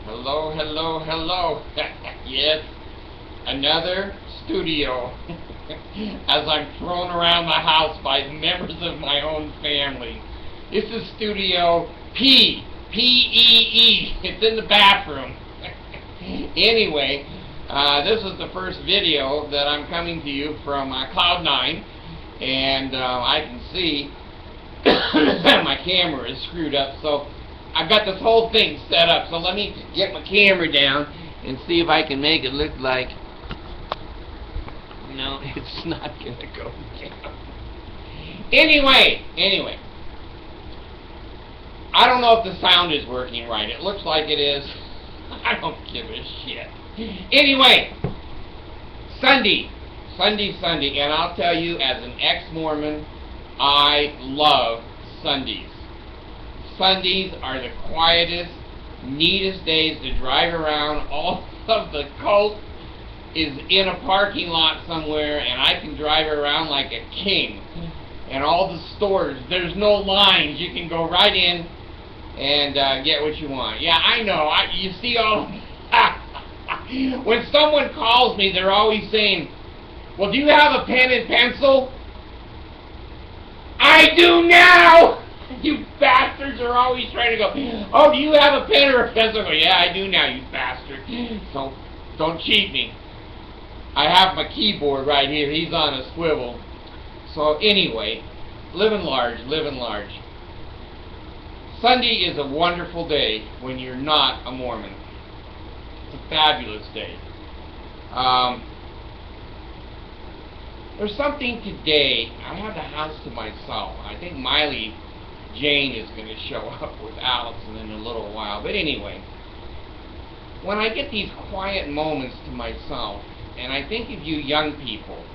Hello, hello, hello. Yes, another studio as I'm thrown around the house by members of my own family. This is Studio P, P-E-E. It's in the bathroom. Anyway, this is the first video that I'm coming to you from Cloud9, and I can see my camera is screwed up, so I've got this whole thing set up. So let me get my camera down and see if I can make it look like, no, it's not going to go down. Anyway, I don't know if the sound is working right. It looks like it is. I don't give a shit. Anyway, Sunday, and I'll tell you, as an ex-Mormon, I love Sundays. Sundays are the quietest, neatest days to drive around. All of the cult is in a parking lot somewhere, and I can drive around like a king. And all the stores, there's no lines. You can go right in and get what you want. Yeah, I know. You see all... When someone calls me, they're always saying, well, do you have a pen and pencil? I do now! You bastards are always trying to go, oh, do you have a pen or a pencil? I go, yeah, I do now, you bastard. So, don't cheat me. I have my keyboard right here. He's on a swivel. So, anyway, living large. Sunday is a wonderful day when you're not a Mormon. It's a fabulous day. There's something today. I have the house to myself. I think Miley Jane is going to show up with Allison in a little while. But anyway, when I get these quiet moments to myself, and I think of you young people,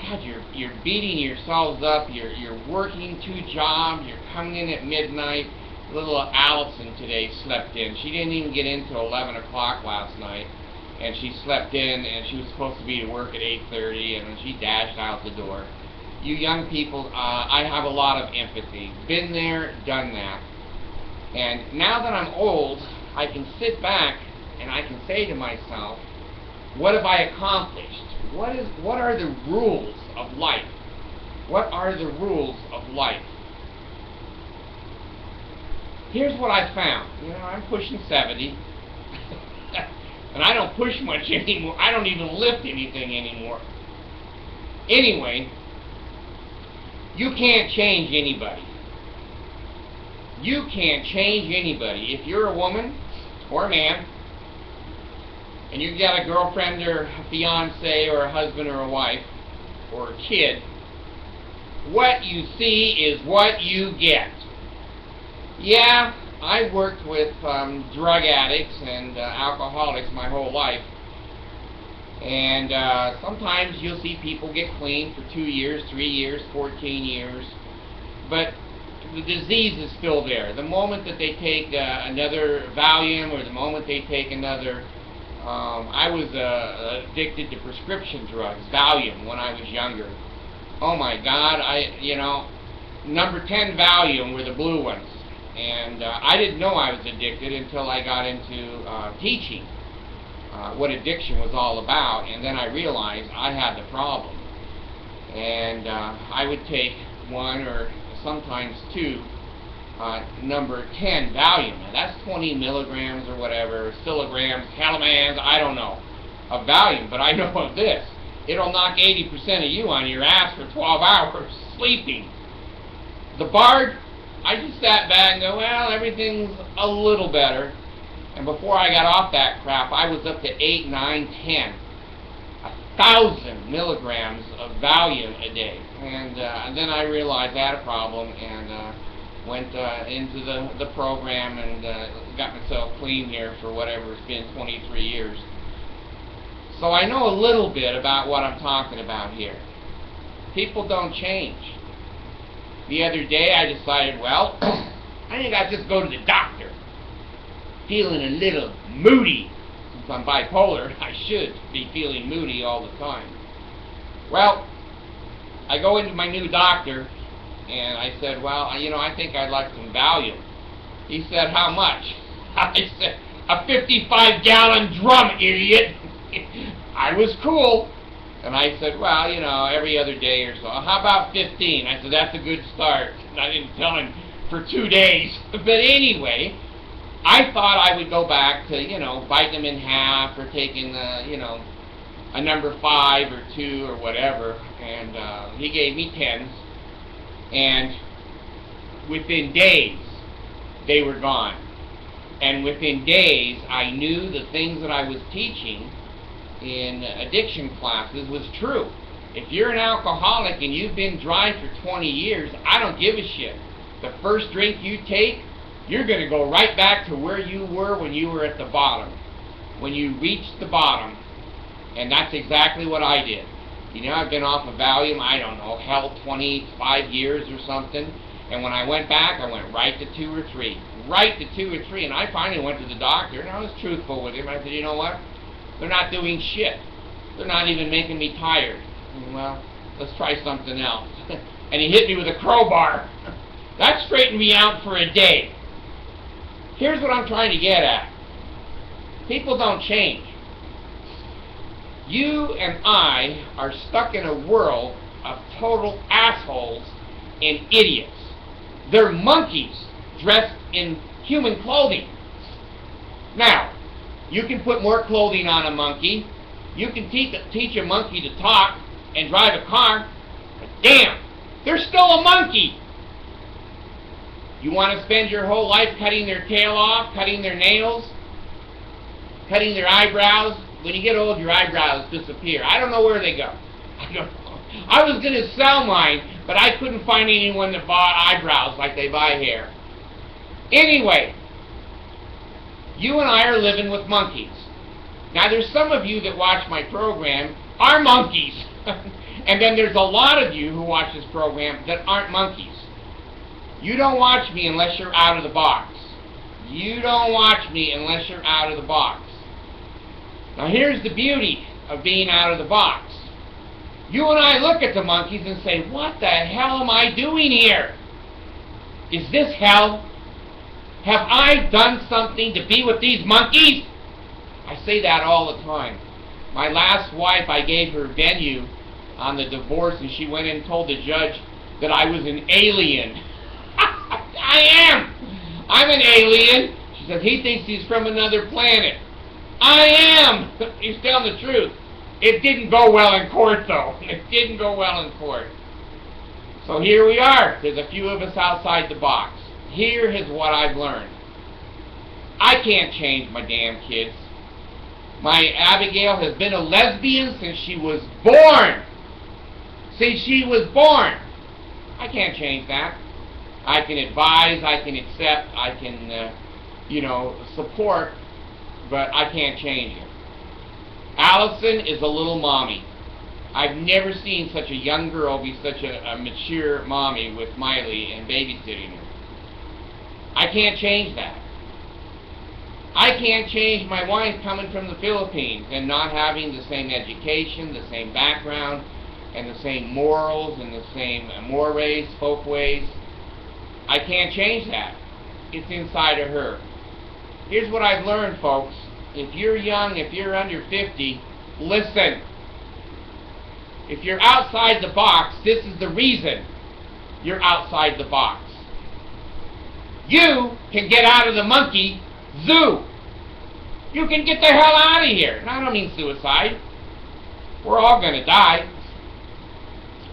God, you're beating yourselves up. You're working 2 jobs. You're coming in at midnight. Little Allison today slept in. She didn't even get in till 11 o'clock last night. And she slept in, and she was supposed to be to work at 8:30, and she dashed out the door. You young people, I have a lot of empathy. Been there, done that. And now that I'm old, I can sit back and I can say to myself, what have I accomplished? What are the rules of life? What are the rules of life? Here's what I found. You know, I'm pushing 70. And I don't push much anymore. I don't even lift anything anymore. Anyway, you can't change anybody. You can't change anybody. If you're a woman or a man, and you've got a girlfriend or a fiance or a husband or a wife or a kid, what you see is what you get. Yeah, I've worked with drug addicts and alcoholics my whole life, and sometimes you'll see people get clean for 2 years, 3 years, 14 years, but the disease is still there. The moment that they take another Valium, or the moment they take another, I was addicted to prescription drugs, Valium, when I was younger. Oh my God, number 10 Valium were the blue ones. And I didn't know I was addicted until I got into teaching what addiction was all about, and then I realized I had the problem. And I would take 1 or sometimes 2 number 10 Valium. Now that's 20 milligrams or whatever, kilograms, calamans, I don't know, of Valium, but I know of this. It'll knock 80% of you on your ass for 12 hours sleeping. The Bard, I just sat back and go, well, everything's a little better. And before I got off that crap, I was up to 8, 9, 10. 1,000 milligrams of Valium a day. And then I realized I had a problem and went into the program and got myself clean here for whatever it's been, 23 years. So I know a little bit about what I'm talking about here. People don't change. The other day I decided, well, I think I'll just go to the doctor. Feeling a little moody. Since I'm bipolar, I should be feeling moody all the time. Well, I go into my new doctor, and I said, well, I think I'd like some Valium. He said, how much? I said, a 55-gallon drum, idiot. I was cool. And I said, well, you know, every other day or so. How about 15? I said, that's a good start. And I didn't tell him for 2 days. But anyway, I thought I would go back to, you know, biting them in half or taking, you know, a number 5 or 2 or whatever. And he gave me 10s. And within days, they were gone. And within days, I knew the things that I was teaching in addiction classes was true. If you're an alcoholic and you've been dry for 20 years, I don't give a shit. The first drink you take, you're going to go right back to where you were when you were at the bottom. When you reached the bottom. And that's exactly what I did. You know, I've been off of Valium, I don't know, hell, 25 years or something. And when I went back, I went right to 2 or 3. Right to 2 or 3. And I finally went to the doctor, and I was truthful with him. I said, you know what? They're not doing shit. They're not even making me tired. Well, let's try something else. And he hit me with a crowbar. That straightened me out for a day. Here's what I'm trying to get at. People don't change. You and I are stuck in a world of total assholes and idiots. They're monkeys dressed in human clothing. Now, you can put more clothing on a monkey. You can teach a monkey to talk and drive a car. But damn, they're still a monkey. You want to spend your whole life cutting their tail off, cutting their nails, cutting their eyebrows? When you get old, your eyebrows disappear. I don't know where they go. I don't know. I was going to sell mine, but I couldn't find anyone that bought eyebrows like they buy hair. Anyway, you and I are living with monkeys. Now, there's some of you that watch my program are monkeys. And then there's a lot of you who watch this program that aren't monkeys. You don't watch me unless you're out of the box. You don't watch me unless you're out of the box. Now, here's the beauty of being out of the box. You and I look at the monkeys and say, what the hell am I doing here? Is this hell? Have I done something to be with these monkeys? I say that all the time. My last wife, I gave her venue on the divorce, and she went in and told the judge that I was an alien. I am. I'm an alien. She said, he thinks he's from another planet. I am. He's telling the truth. It didn't go well in court, though. It didn't go well in court. So here we are. There's a few of us outside the box. Here is what I've learned. I can't change my damn kids. My Abigail has been a lesbian since she was born. Since she was born. I can't change that. I can advise, I can accept, I can, support, but I can't change it. Allison is a little mommy. I've never seen such a young girl be such a mature mommy with Miley and babysitting her. I can't change that. I can't change my wife coming from the Philippines and not having the same education, the same background, and the same morals and the same mores, folkways. I can't change that. It's inside of her. Here's what I've learned, folks. If you're young, if you're under 50, listen. If you're outside the box, this is the reason you're outside the box. You can get out of the monkey zoo. You can get the hell out of here. And I don't mean suicide. We're all going to die.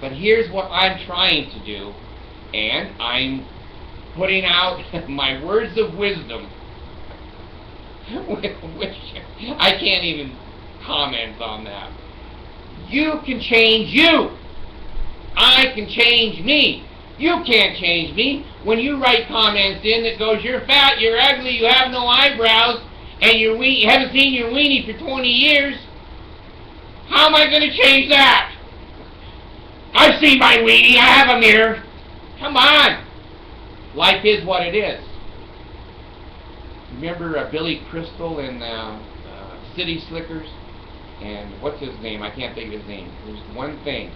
But here's what I'm trying to do, and I'm putting out my words of wisdom, which I can't even comment on that. You can change you. I can change me. You can't change me. When you write comments in that goes, you're fat, you're ugly, you have no eyebrows, and you haven't seen your weenie for 20 years, how am I going to change that? I've seen my weenie. I have a mirror. Come on. Life is what it is. Remember Billy Crystal in City Slickers? And what's his name? I can't think of his name. There's one thing.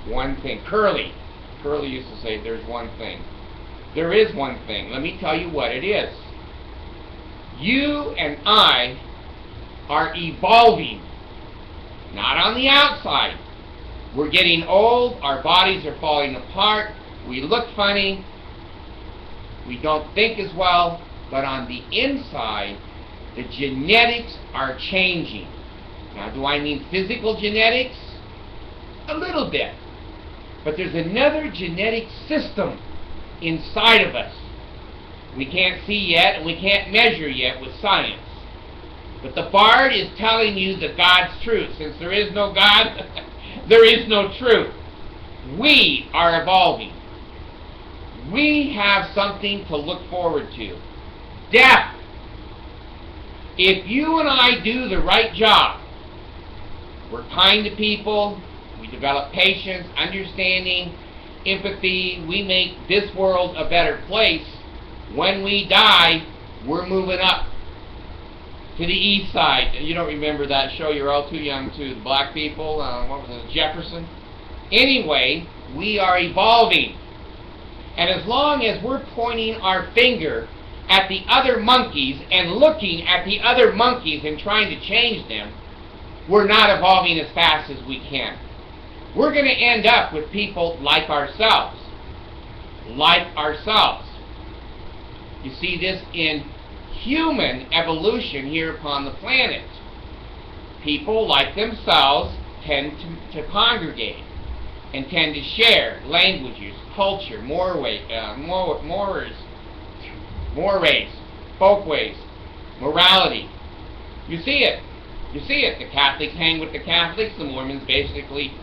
One thing. Curly. Curly used to say, there's one thing. There is one thing. Let me tell you what it is. You and I are evolving, not on the outside. We're getting old, our bodies are falling apart, we look funny, we don't think as well, but on the inside, the genetics are changing. Now, do I mean physical genetics? A little bit. But there's another genetic system inside of us. We can't see yet, and we can't measure yet with science. But the Bard is telling you the God's truth. Since there is no God, there is no truth. We are evolving. We have something to look forward to. Death. If you and I do the right job, we're kind to people, we develop patience, understanding, empathy, we make this world a better place. When we die, we're moving up to the east side. You don't remember that show, you're all too young, to the black people, what was it, Jefferson? Anyway, we are evolving. And as long as we're pointing our finger at the other monkeys and looking at the other monkeys and trying to change them, we're not evolving as fast as we can. We're going to end up with people like ourselves. Like ourselves. You see this in human evolution here upon the planet. People like themselves tend to congregate and tend to share languages, culture, mores, folkways, morality. You see it. You see it. The Catholics hang with the Catholics. The Mormons basically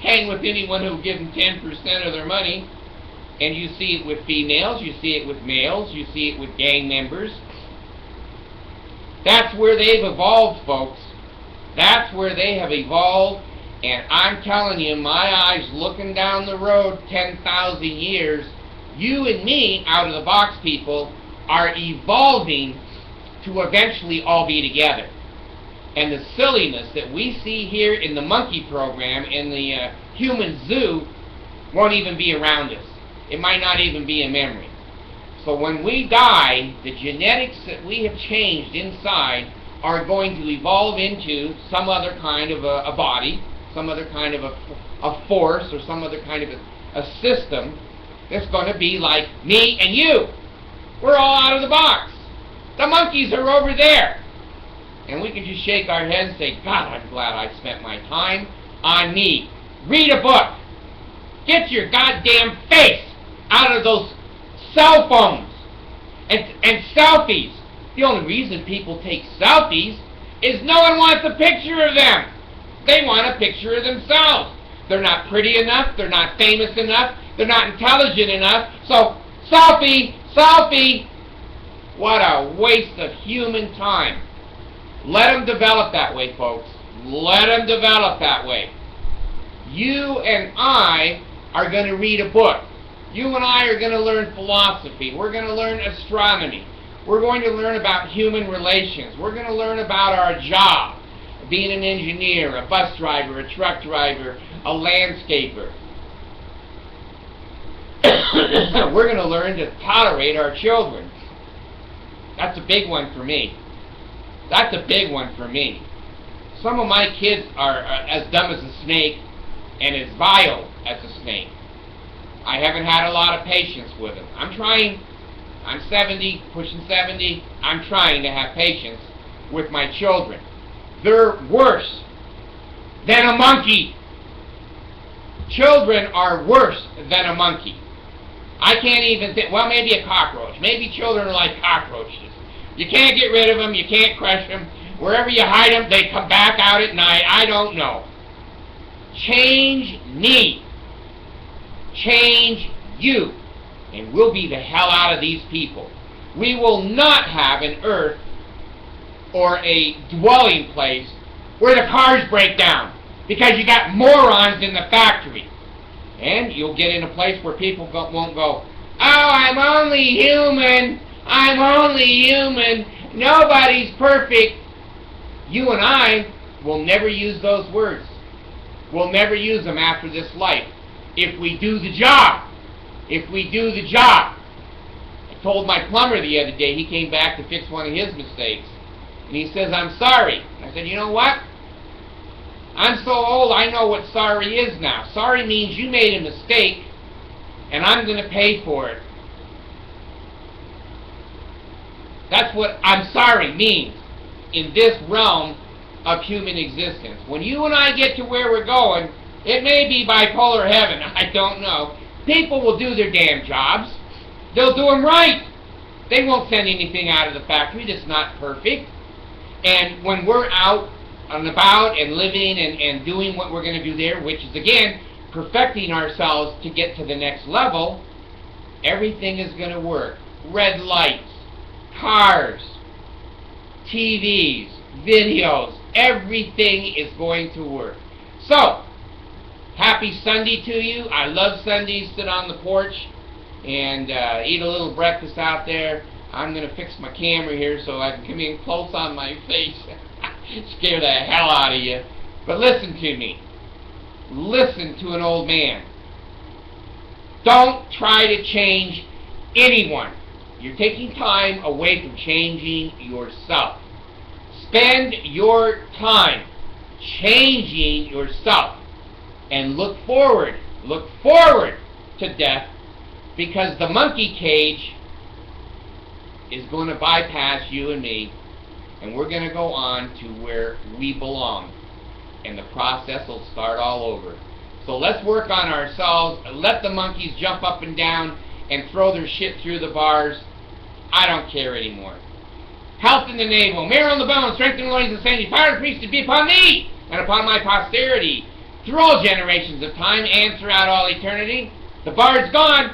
hang with anyone who will give them 10% of their money. And you see it with females. You see it with males. You see it with gang members. That's where they've evolved, folks. That's where they have evolved. And I'm telling you, my eyes looking down the road 10,000 years, you and me, out of the box people, are evolving to eventually all be together. And the silliness that we see here in the monkey program, in the human zoo, won't even be around us. It might not even be a memory. So when we die, the genetics that we have changed inside are going to evolve into some other kind of a body, some other kind of a force, or some other kind of a system that's going to be like me and you. We're all out of the box. The monkeys are over there. And we can just shake our heads and say, God, I'm glad I spent my time on me. Read a book. Get your goddamn face out of those cell phones and selfies. The only reason people take selfies is no one wants a picture of them. They want a picture of themselves. They're not pretty enough. They're not famous enough. They're not intelligent enough. So, selfie, selfie. What a waste of human time. Let them develop that way, folks. Let them develop that way. You and I are going to read a book. You and I are going to learn philosophy. We're going to learn astronomy. We're going to learn about human relations. We're going to learn about our job. Being an engineer, a bus driver, a truck driver, a landscaper. We're going to learn to tolerate our children. That's a big one for me. That's a big one for me. Some of my kids are as dumb as a snake and as vile as a snake. I haven't had a lot of patience with them. I'm trying. I'm 70, pushing 70. I'm trying to have patience with my children. They're worse than a monkey. Children are worse than a monkey. I can't even think, well, maybe a cockroach. Maybe children are like cockroaches. You can't get rid of them. You can't crush them. Wherever you hide them, they come back out at night. I don't know. Change me. Change you. And we'll be the hell out of these people. We will not have an earth or a dwelling place where the cars break down because you got morons in the factory. And you'll get in a place where people won't go, oh, I'm only human. I'm only human. Nobody's perfect. You and I will never use those words. We'll never use them after this life. If we do the job. If we do the job. I told my plumber the other day, he came back to fix one of his mistakes. And he says, I'm sorry. I said, you know what? I'm so old, I know what sorry is now. Sorry means you made a mistake, and I'm going to pay for it. That's what I'm sorry means in this realm of human existence. When you and I get to where we're going, it may be bipolar heaven, I don't know. People will do their damn jobs. They'll do them right. They won't send anything out of the factory that's not perfect. And when we're out and about and living and doing what we're going to do there, which is, again, perfecting ourselves to get to the next level, everything is going to work. Red lights, cars, TVs, videos, everything is going to work. So, happy Sunday to you. I love Sundays. Sit on the porch and eat a little breakfast out there. I'm going to fix my camera here so I can come in close on my face. Scare the hell out of you. But listen to me. Listen to an old man. Don't try to change anyone. You're taking time away from changing yourself. Spend your time changing yourself. And look forward to death, because the monkey cage is going to bypass you and me, and we're going to go on to where we belong, and the process will start all over. So let's work on ourselves. Let the monkeys jump up and down and throw their shit through the bars. I don't care anymore. Health in the navel, marrow in the bones, strength in the loins, and sanity, power and priest to be upon me and upon my posterity, through all generations of time and throughout all eternity. The bard's gone.